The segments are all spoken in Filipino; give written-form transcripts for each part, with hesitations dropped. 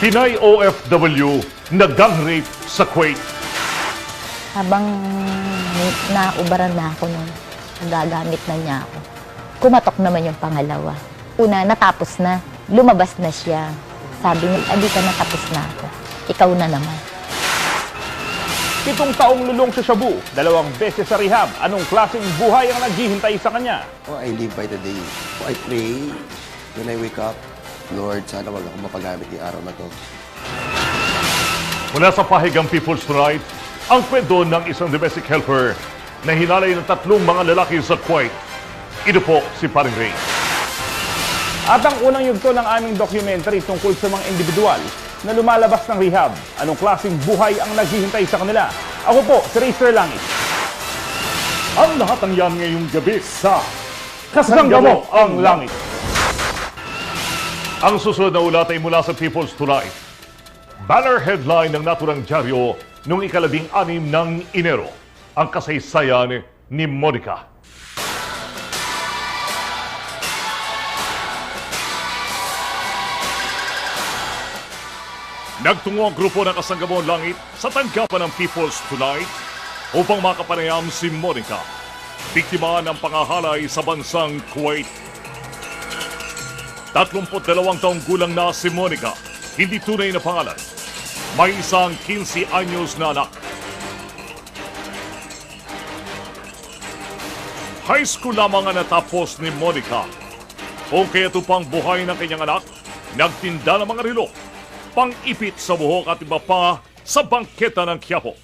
Pinay OFW na gang rape sa Kuwait. Habang naubaran na ako nun, gagamit na niya ako. Kumatok naman yung pangalawa. Una, natapos na. Lumabas na siya. Sabi niya, adi ka natapos na ako. Ikaw na naman. 7 taong lulong sa Shabu, 2 beses sa rehab. Anong klaseng buhay ang naghihintay sa kanya? Oh, I live by the day. Oh, I pray when I wake up, Lord, sana wag ako mapagamit yung araw na to. Mula sa pahigang People's Tonight, ang kwento ng isang domestic helper na hinalay ng 3 mga lalaki sa Kuwait. Ito po si Paring Ray. At ang unang yugto ng aming documentary tungkol sa mga individual na lumalabas ng rehab. Anong klaseng buhay ang naghihintay sa kanila? Ako po, si Racer Langit. Ang lahat ng yan ngayong gabi sa Kasangga mo ang langit. Ang susunod na ulat ay mula sa People's Tonight. Banner headline ng naturang dyaryo noong 16 ng Enero. Ang kasaysayan ni Monica. Nagtungo ang grupo ng Kasanggamong Langit sa tanggapan ng People's Tonight upang makapanayam si Monica, biktima ng pangahalay sa bansang Kuwait. 32 taong gulang na si Monica, hindi tunay na pangalan. May isang 15 anyos na anak. High school lamang ang natapos ni Monica. Kung kaya ito pang buhay ng kanyang anak, nagtinda ng mga relo, pang-ipit sa buhok at iba pa sa bangketa ng Quiapo.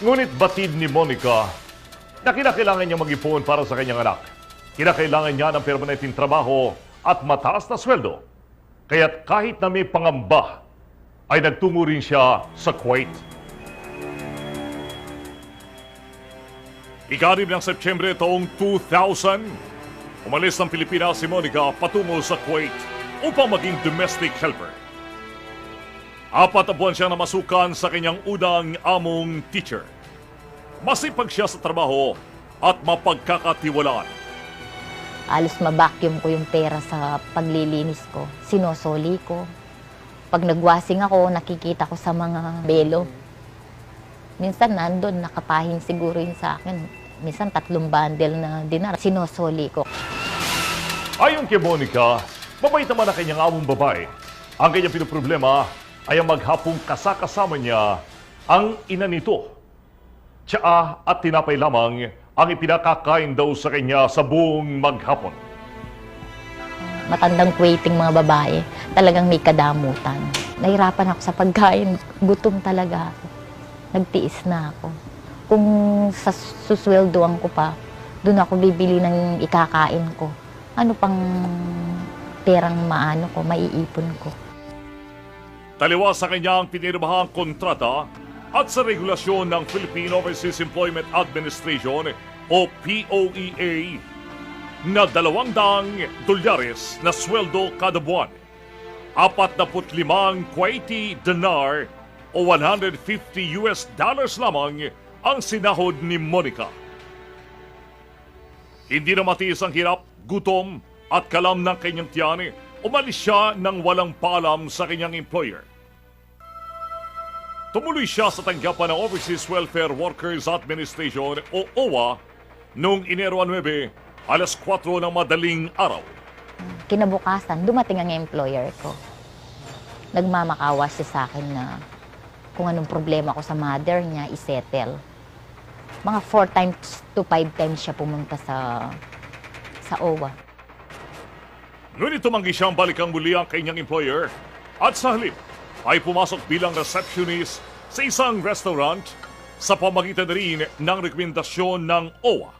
Ngunit batid ni Monica na kinakailangan niya mag-ipon para sa kanyang anak. Kinakailangan niya ng permanenteng trabaho at mataas na sweldo. Kaya't kahit na may pangamba, ay nagtungo rin siya sa Kuwait. Ika-6 ng Setyembre taong 2000, umalis ng Pilipinas si Monica patungo sa Kuwait upang maging domestic helper. 4 na buwan siya namasukan sa kanyang unang among teacher. Masipag siya sa trabaho at mapagkakatiwalaan. Alos mabacuum ko yung pera sa paglilinis ko. Sinosoli ko. Pag nagwasing ako, nakikita ko sa mga belo. Minsan nandun, nakapahin siguro yun sa akin. Minsan 3 bundle na dinar. Sinosoli ko. Ayon kay Monica, mabait naman ang kanyang among babae. Ang kanyang pinoproblema ay ang maghapong kasakasama niya ang ina nito. Tsaa at tinapay lamang ang ipinakakain daw sa kanya sa buong maghapon. Matandang Kuwaiting mga babae, talagang may kadamutan. Nahirapan ako sa pagkain. Gutom talaga ako. Nagtiis na ako. Kung sa susweldoan ko pa, doon ako bibili ng ikakain ko. Ano pang perang maano ko, maiipon ko. Taliwas sa kanyang pinirmahang kontrata at sa regulasyon ng Philippine Overseas Employment Administration o POEA na $200 na sweldo kada buwan. 45 Kuwaiti dinar o $150 lamang ang sinahod ni Monica. Hindi na matiis ang hirap, gutom at kalam ng kanyang tiyan, umalis siya ng walang paalam sa kanyang employer. Tumuloy siya sa tanggapan ng Overseas Welfare Workers Administration o OWA noong Enero 9, alas 4 ng madaling araw. Kinabukasan, dumating ang employer ko. Nagmamakawa siya sa akin na kung anong problema ko sa mother niya, isettle. Mga 4 times to 5 times siya pumunta sa OWA. Ngunit tumanggi siyang balikan muli ang kanyang employer at sa halip ay pumasok bilang receptionist sa isang restaurant sa pamagitan na rin ng rekomendasyon ng OWA.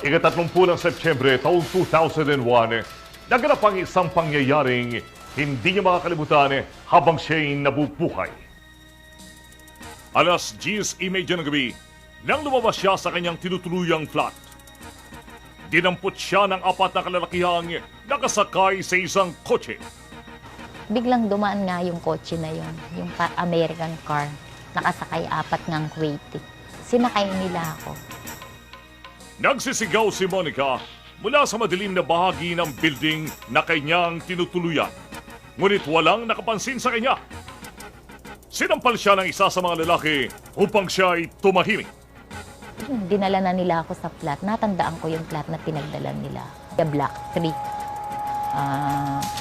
Ika-30 ng Setyembre taong 2001, naganap ang isang pangyayaring hindi niya makakalimutan habang siya'y nabubuhay. Alas 10:30 ng gabi, nang lumabas siya sa kanyang tinutuluyang flat, dinampot siya ng 4 na kalalakihang nakasakay sa isang kotse. Biglang dumaan nga yung kotse na yun, yung American car. Nakasakay 4 ngang Kuwaiti. Sinakay nila ako. Nagsisigaw si Monica mula sa madilim na bahagi ng building na kanyang tinutuluyan. Ngunit walang nakapansin sa kanya. Sinampal siya ng isa sa mga lalaki upang siya ay tumahimik. Dinala na nila ako sa flat. Natandaan ko yung flat na pinagdala nila. The Block 3.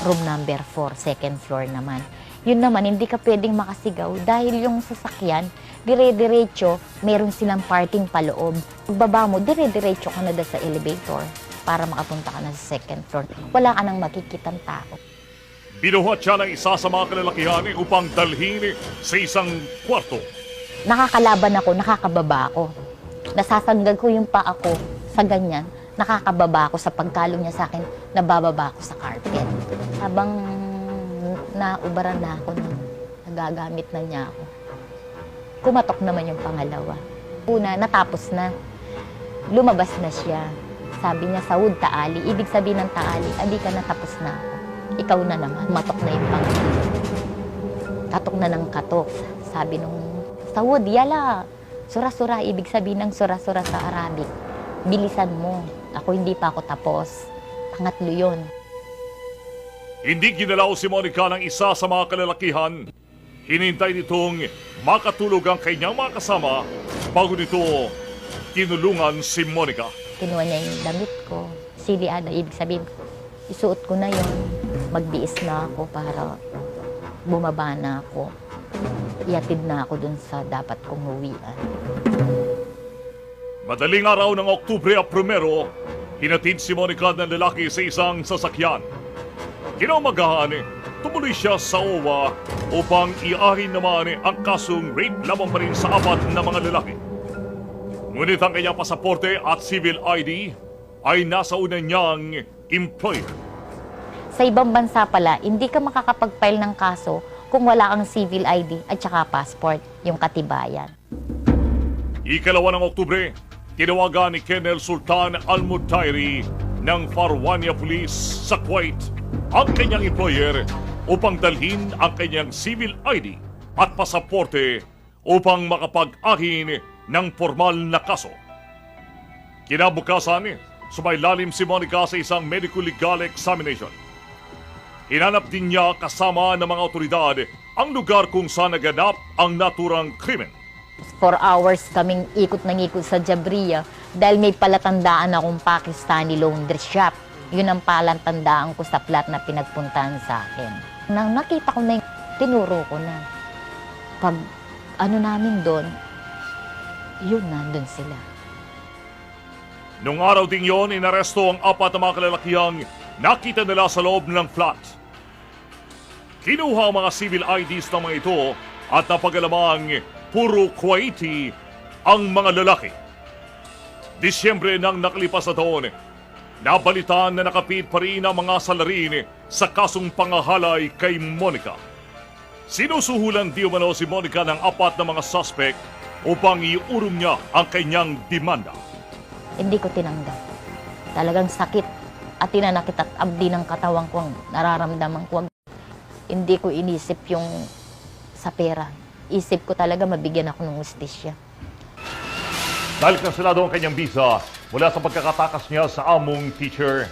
Room number 4, second floor naman. Yun naman, hindi ka pwedeng makasigaw dahil yung sasakyan, dire-diretso, meron silang parking paloob. Pagbaba mo, dire-diretso ka na sa elevator para makapunta ka na sa second floor. Wala ka nang makikitang tao. Binuhat siya ng isa sa mga kalalakihan upang dalhin sa isang kwarto. Nakakalaban ako, nakakababa ako. Nasasanggal ko yung paa ko sa ganyan. Nakakababa ako sa pagkalong niya sa akin, nabababa ako sa carpet. Habang naubaran na ako, nagagamit na niya ako. Kumatok naman yung pangalawa. Una, natapos na. Lumabas na siya. Sabi niya, Saud, taali. Ibig sabihin ng taali, adi ka na, tapos na ako. Ikaw na naman. Matok na yung pangalawa. Katok na ng katok. Sabi nung, Saud, yala. Sura-sura, ibig sabihin ng sura-sura sa Arabic. Bilisan mo. Ako hindi pa ako tapos. Pangatlo yun. Hindi ginalaw si Monica ng isa sa mga kalalakihan. Hinintay nitong makatulog ang kanyang mga kasama bago nito tinulungan si Monica. Kinuha niya yung damit ko. Silian na, ibig sabihin, isuot ko na yun. Magbiis na ako para bumaba na ako. Iatid na ako dun sa dapat kong uwian. Madaling araw ng Oktubre 1, hinatid si Monica ng lalaki sa isang sasakyan. Kinaumagahan, tumuloy siya sa OWA upang iahin naman ang kasong rape lamang pa rin sa 4 na mga lalaki. Ngunit ang kanyang pasaporte at civil ID ay nasa una niyang employer. Sa ibang bansa pala, hindi ka makakapag-file ng kaso kung wala kang civil ID at saka passport, yung katibayan. Ikalawa ng Oktubre, tinawagan ni Kenel Sultan Al-Mutairi ng Farwania Police sa Kuwait ang kanyang employer upang dalhin ang kanyang civil ID at pasaporte upang makapag-ahin ng formal na kaso. Kinabukasan, sumailalim si Monica sa isang medical legal examination. Hinanap din niya kasama ng mga otoridad ang lugar kung saan naganap ang naturang krimen. 4 hours kaming ikot ng ikot sa Jabriya dahil may palatandaan akong Pakistani laundry shop. Yun ang palatandaan ko sa flat na pinagpuntahan sa akin. Nang nakita ko na yung tinuro ko na. Pag ano namin doon, yun, nandun sila. Nung araw ding yon, inaresto ang 4 na mga kalalakihang nakita nila sa loob ng flat. Kinuha ang mga civil IDs ng mga ito at napagalamang puro Kuwaiti ang mga lalaki. Disyembre ng nakalipas na taon, nabalitaan na nakapit pa rin ang mga salarin sa kasong pangahalay kay Monica. Sinusuhulan di umano si Monica ng 4 na mga suspect upang iurong niya ang kanyang demanda. Hindi ko tinanggap. Talagang sakit at tinanakit at abdi ng katawan ko ang nararamdaman ko. Hindi ko inisip yung sa pera. Isip ko talaga mabigyan ako ng hustisya. Dahil kanselado ang kanyang visa mula sa pagkakatakas niya sa among teacher,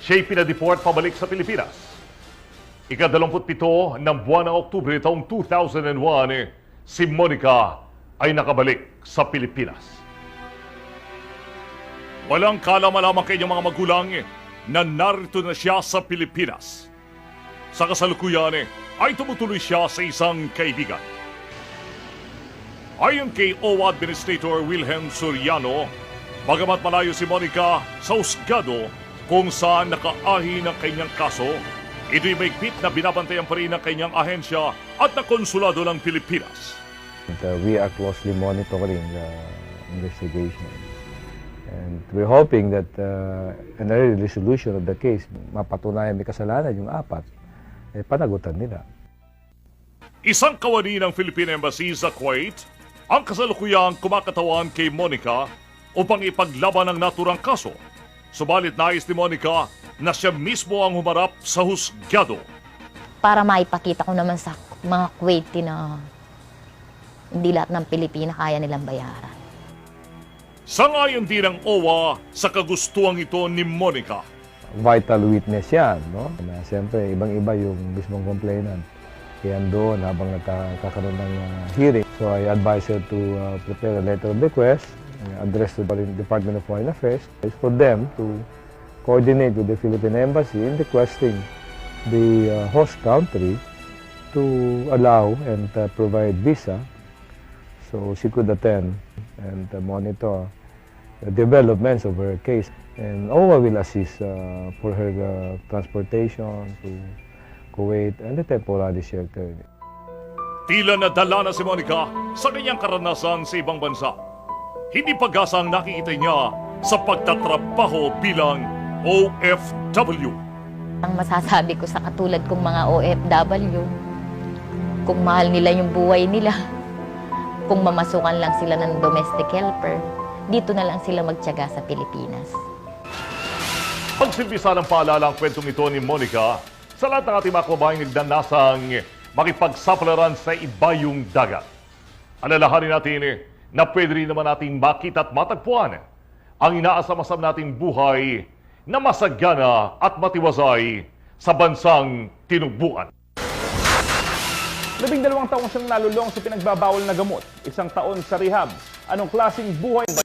siya'y pinadeport pabalik sa Pilipinas. Ika-27 ng buwan ng Oktubre taong 2001, si Monica ay nakabalik sa Pilipinas. Walang kalam-alam ang kanyang mga magulang na narito na siya sa Pilipinas. Sa kasalukuyan ay tumutuloy siya sa isang kaibigan. Ayon kay OWA Administrator Wilhelm Soriano, bagamat malayo si Monica sa husgado, kung saan nakaahi ng kanyang kaso. Ito'y maigpit na binabantayan pa rin ng kanyang ahensya at ng konsulado ng Pilipinas. We are closely monitoring the investigation. And we're hoping that an early resolution of the case, mapatunayan may kasalanan yung apat, panagutan nila. Isang kawani ng Philippine Embassy sa Kuwait ang kasalukuyang kumakatawan kay Monica upang ipaglaban ang naturang kaso. Subalit nais ni Monica na siya mismo ang humarap sa husgado. Para maipakita ko naman sa mga Kuwaiti na hindi lahat ng Pilipina kaya nilang bayaran. Sangayon din ang OWA sa kagustuhan ito ni Monica. Vital witness yan, no? Na siyempre, ibang-iba yung mismong complainant. Kaya doon habang nagkakaroon ng hearing. So I advise her to prepare a letter of request, address to the Department of Foreign Affairs, for them to coordinate with the Philippine Embassy in requesting the host country to allow and provide visa so she could attend and monitor the developments of her case. And OWA will assist for her transportation to Kuwait and the temporary shelter. Tila nadala na si Monica sa kanyang karanasan sa ibang bansa. Hindi pag-asa ang nakikita niya sa pagtatrabaho bilang OFW. Ang masasabi ko sa katulad kong mga OFW, kung mahal nila yung buhay nila, kung mamasukan lang sila ng domestic helper, dito na lang sila magtiyaga sa Pilipinas. Pagsilbisa ng paalala ang kwentong ito ni Monica sa lahat ng ating mga kababayang nagdanasang makipagsapalaran sa ibayong dagat. Alalahanin natin na pwede rin naman natin makita at matagpuan ang inaasam-asam nating buhay na masagana at matiwasay sa bansang tinugbuan. 12 taon siyang nalulong sa pinagbabawal na gamot, 1 taon sa rehab. Anong klaseng buhay ba?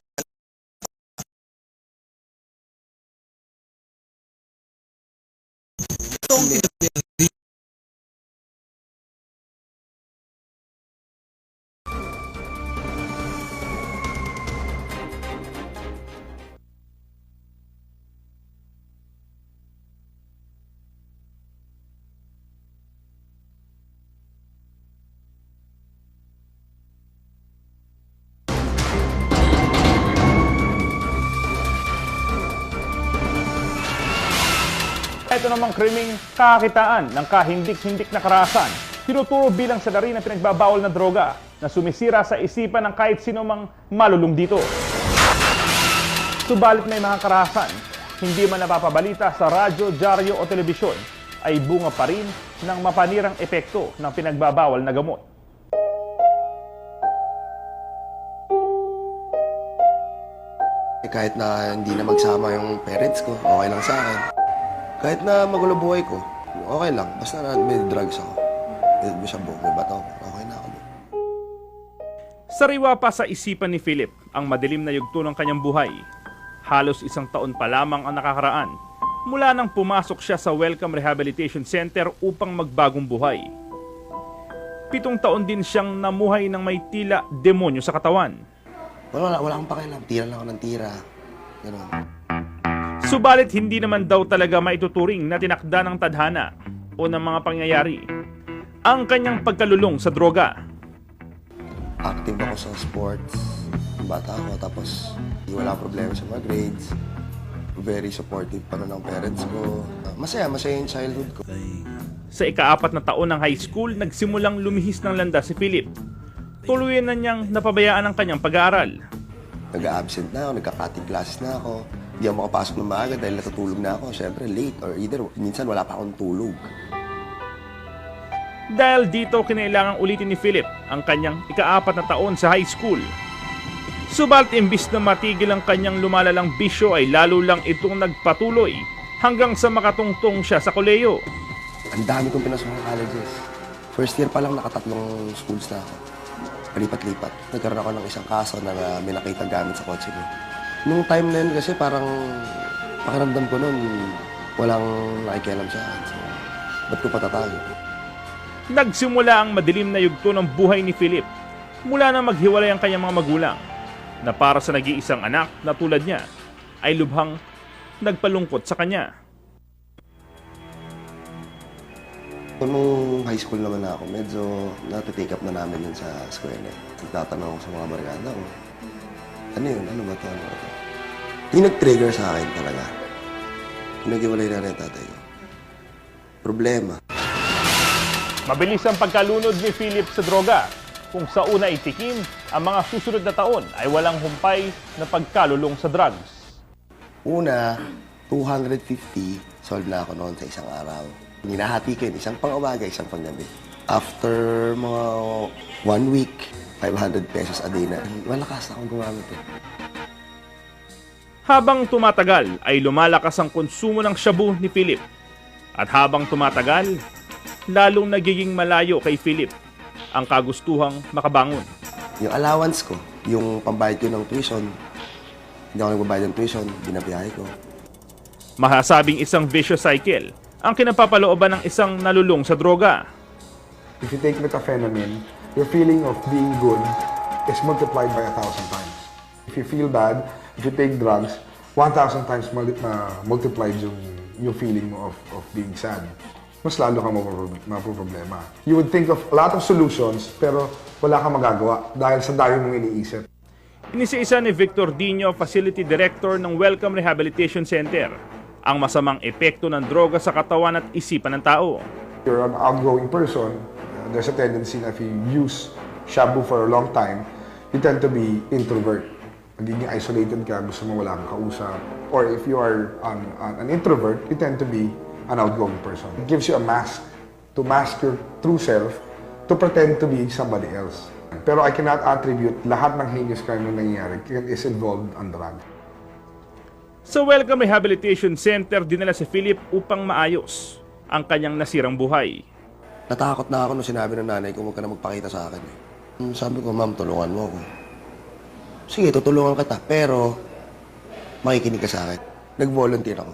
Ito namang krimeng kakitaan ng kahindik-hindik na karahasan. Tinuturo bilang salari ng pinagbabawal na droga na sumisira sa isipan ng kahit sino mang malulung dito. Subalit may mga karahasan, hindi man napapabalita sa radyo, dyaryo o telebisyon, ay bunga pa rin ng mapanirang epekto ng pinagbabawal na gamot. Kahit na hindi na magsama yung parents ko, okay lang sa akin. Kahit na magulo buhay ko, okay lang. Basta na may drugs ako. May sabog, may bato ako. Okay na ako. Sariwa pa sa isipan ni Philip ang madilim na yugto ng kanyang buhay. Halos 1 taon pa lamang ang nakakaraan mula nang pumasok siya sa Welcome Rehabilitation Center upang magbagong buhay. 7 taon din siyang namuhay ng may tila demonyo sa katawan. Wala akong pakialam. Tira lang ako ng tira. Ganun. Subalit hindi naman daw talaga maituturing na tinakda ng tadhana o ng mga pangyayari ang kanyang pagkalulong sa droga. Active ako sa sports. Bata ako, tapos wala problema sa mga grades. Very supportive pa ng parents ko. Masaya yung childhood ko. Sa ika-4 na taon ng high school, nagsimulang lumihis ng landas si Philip. Tuluyan na niyang napabayaan ang kanyang pag-aaral. Nag-absent na ako, nagka-cutting classes na ako. Hindi ako makapasok ng maaga dahil natutulog na ako. Siyempre, late or either minsan wala pa akong tulog. Dahil dito, kinailangang ulitin ni Philip ang kanyang ika-4 na taon sa high school. Subalit imbis na matigil ang kanyang lumalalang bisyo ay lalo lang itong nagpatuloy hanggang sa makatungtong siya sa koleyo. Ang dami kong pinasok ng colleges. First year pa lang nakatatlong schools na ako. Palipat-lipat. Nagkaroon ako ng isang kaso na may nakita gamit sa kotse ko. Nung time na yun kasi parang pakiramdam ko nun walang nakikialam sa akin. So, ba't ko patatago? Nagsimula ang madilim na yugto ng buhay ni Philip mula na maghiwalay ang kanyang mga magulang na para sa nag-iisang anak na tulad niya ay lubhang nagpalungkot sa kanya. Nung high school naman ako, medyo natitake up na namin yun sa eskwela. Nagtatanong ako sa mga barkada ko, ano yun? Ano ba ito? Ano ba ito? Yung nag-trigger sa akin talaga. Nag-iwalay na rin tatay ko. Problema. Mabilis ang pagkalunod ni Philip sa droga. Kung sa una itikim, ang mga susunod na taon ay walang humpay na pagkalulong sa drugs. Una, 250, solve na ako noon sa isang araw. Ninahati ko yun, isang pang-umaga, isang pang-gabi. After mga 1 week, 500 pesos a day na. Malakas akong gumamit eh. Habang tumatagal ay lumalakas ang konsumo ng shabu ni Philip. At habang tumatagal, lalong nagiging malayo kay Philip ang kagustuhang makabangon. Yung allowance ko, yung pambayad ko ng tuition, hindi ako nagbabayad ng tuition, binabiyahe ko. Mahasabing isang vicious cycle ang kinapapalooban ng isang nalulong sa droga. If you take methamphetamine, your feeling of being good is multiplied by 1,000 times. If you feel bad, if you take drugs, 1,000 times multiplied yung feeling mo of being sad. Mas lalo kang mapoproblema. You would think of a lot of solutions, pero wala kang magagawa dahil sa dami mong iniisip. Inisa-isa ni Victor Dino, Facility Director ng Welcome Rehabilitation Center, ang masamang epekto ng droga sa katawan at isipan ng tao. You're an outgoing person, there's a tendency na if you use shabu for a long time, you tend to be introvert. Magiging isolated ka, gusto mo wala kang kausap. Or if you are an introvert, you tend to be an outgoing person. It gives you a mask to mask your true self to pretend to be somebody else. Pero I cannot attribute lahat ng heinous crime na nangyayari is involved on drugs. Sa Welcome Rehabilitation Center, dinala si Philip upang maayos ang kanyang nasirang buhay. Natakot na ako nung sinabi ng nanay ko, huwag ka na magpakita sa akin. Sabi ko, ma'am, tulungan mo ako. Sige, tutulungan kita, pero makikinig ka sa akin. Nag-volunteer ako.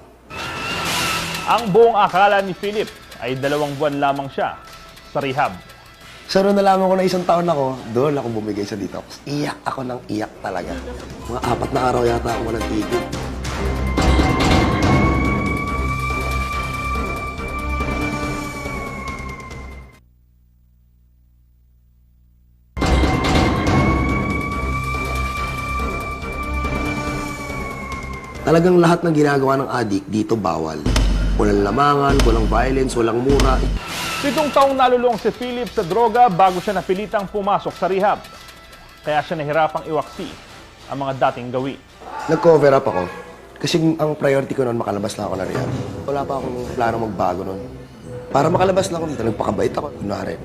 Ang buong akala ni Philip ay 2 buwan lamang siya sa rehab. So, nung nalaman ko na 1 taon ako, doon ako bumigay sa detox. Iyak ako ng iyak talaga. Mga 4 na araw yata ako walang tigil. Talagang lahat ng ginagawa ng addict dito bawal. Walang lamangan, walang violence, walang mura. 7 taong nalulong si Philip sa droga bago siya napilitang pumasok sa rehab. Kaya siya nahirapang iwaksi ang mga dating gawi. Nag-cover up ako. Kasi ang priority ko noon, makalabas lang ako na rehab. Wala pa akong plano magbago noon. Para makalabas lang ako dito, nagpakabait ako. Kunwari.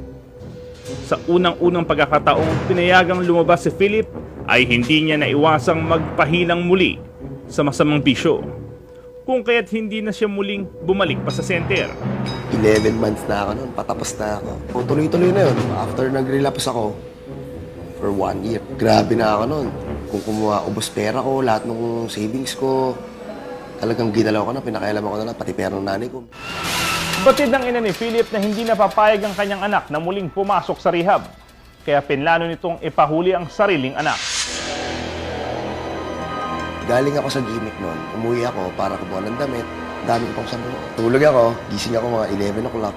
Sa unang-unang pagkakataong pinayagang lumabas si Philip, ay hindi niya naiwasang magpahilang muli sa masamang bisyo. Kung kaya't hindi na siya muling bumalik pa sa center. 11 months na ako noon, patapos na ako. Tuloy-tuloy na yun. After nag-relapse ako, for 1 year. Grabe na ako noon. Kung kumuha, ubos pera ko, lahat ng savings ko, talagang ginalaw ko na, pinakailaman ko na lang, pati pera ng nanay ko. Batid ng ina ni Philip na hindi napapayag ang kanyang anak na muling pumasok sa rehab. Kaya pinlano nitong ipahuli ang sariling anak. Galing ako sa gimmick noon. Umuwi ako para kumuha ng damit. Dami ko pang sabi. Tulog ako. Gising ako mga 11 o'clock.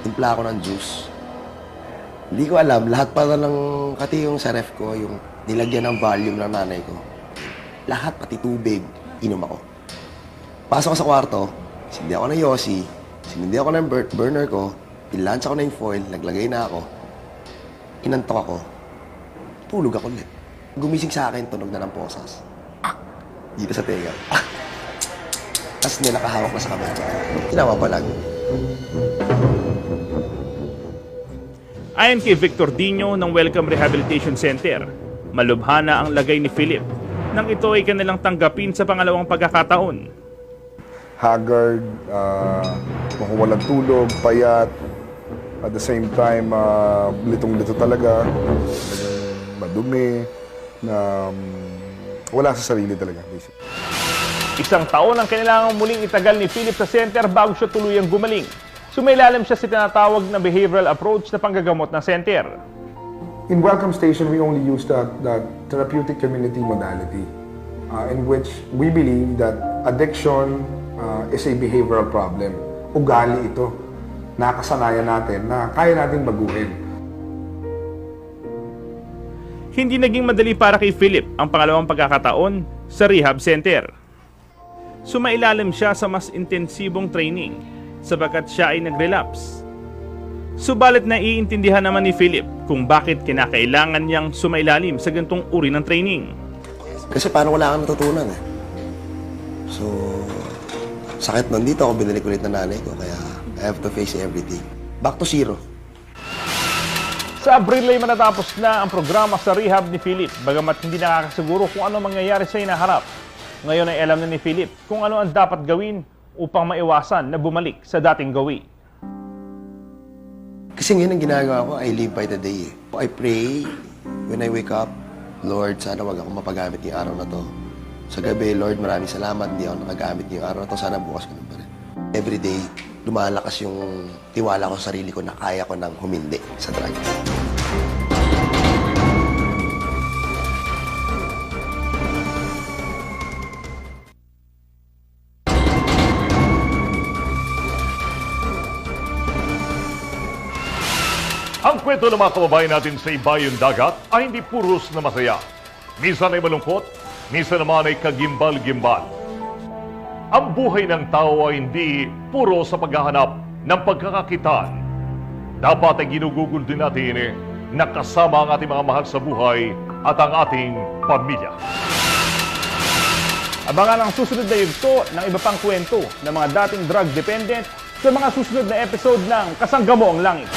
Timpla ako ng juice. Hindi ko alam. Lahat pala ng katiyong sa ref ko, yung nilagyan ng volume ng nanay ko. Lahat, pati tubig, inom ako. Pasok ako sa kwarto. Sindi ako ng Yossi. Sinindi ako ng burner ko. Pinlunch ako na yung foil. Naglagay na ako. Inantok ako. Tulog ako ulit. Gumising sa akin, tunog na ng posas. Dito sa tenga. Tapos may nakahawak na sa kamay. Kinawabalag. Ayon kay Victor Dino ng Welcome Rehabilitation Center, malubhana ang lagay ni Philip nang ito ay kanilang tanggapin sa pangalawang pagkakataon. Haggard, mukhang walang tulog, payat, at the same time, litong-lito talaga, madumi, na wala sa sarili talaga. Basically. 1 taon ang kailangang muling itagal ni Philip sa center bago siya tuluyang gumaling. Sumailalim siya sa tinatawag na behavioral approach na panggagamot ng center. In Welcome Station, we only use that therapeutic community modality in which we believe that addiction is a behavioral problem. Ugali ito. Nakasanayan natin na kaya natin baguhin. Hindi naging madali para kay Philip ang pangalawang pagkakataon sa rehab center. Sumailalim siya sa mas intensibong training sapagkat siya ay nag-relapse. Subalit naiintindihan naman ni Philip kung bakit kinakailangan niyang sumailalim sa ganitong uri ng training. Kasi parang wala kang natutunan eh. So, sakit nun. Dito ako binalik ulit ng nanay ko, kaya I have to face everything. Back to zero. Sa Abril ay matatapos na ang programa sa rehab ni Philip, bagamat hindi nakakasiguro kung ano mangyayari sa hinaharap. Ngayon ay alam na ni Philip kung ano ang dapat gawin upang maiwasan na bumalik sa dating gawi. Kasi ngayon ang ginagawa ko, I live by the day eh. I pray when I wake up, Lord, sana wag ako mapagamit yung araw na to. Sa gabi, Lord, maraming salamat, hindi ako nakagamit yung araw na to, sana bukas ko pa rin. Every day, lumalakas yung tiwala ko sa sarili ko na kaya ko nang humindi sa drugs. Ang kwento ng mga kababayan natin sa ibayong dagat ay hindi puros na masaya. Minsan ay malungkot, minsan naman ay kagimbal-gimbal. Ang buhay ng tao ay hindi puro sa paghahanap ng pagkakakitaan. Dapat ay ginugugol din natin na kasama ang ating mga mahal sa buhay at ang ating pamilya. Abangan ang susunod na yugto ng iba pang kwento ng mga dating drug dependent sa mga susunod na episode ng Kasanggamo ang Langit.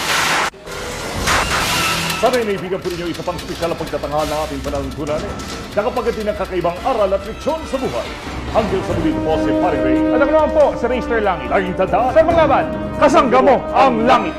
Sana inaibigan po ninyo isa pang spesyal na pagtatanghal ng ating panalangkunan na kapag ng kakaibang aral at leksyon sa buhay. Hanggang sa muli po si Paring Ray. At ako naman po sa Racer Langit. Laging tanda Sa paglaban, Kasanggamo ang Langit.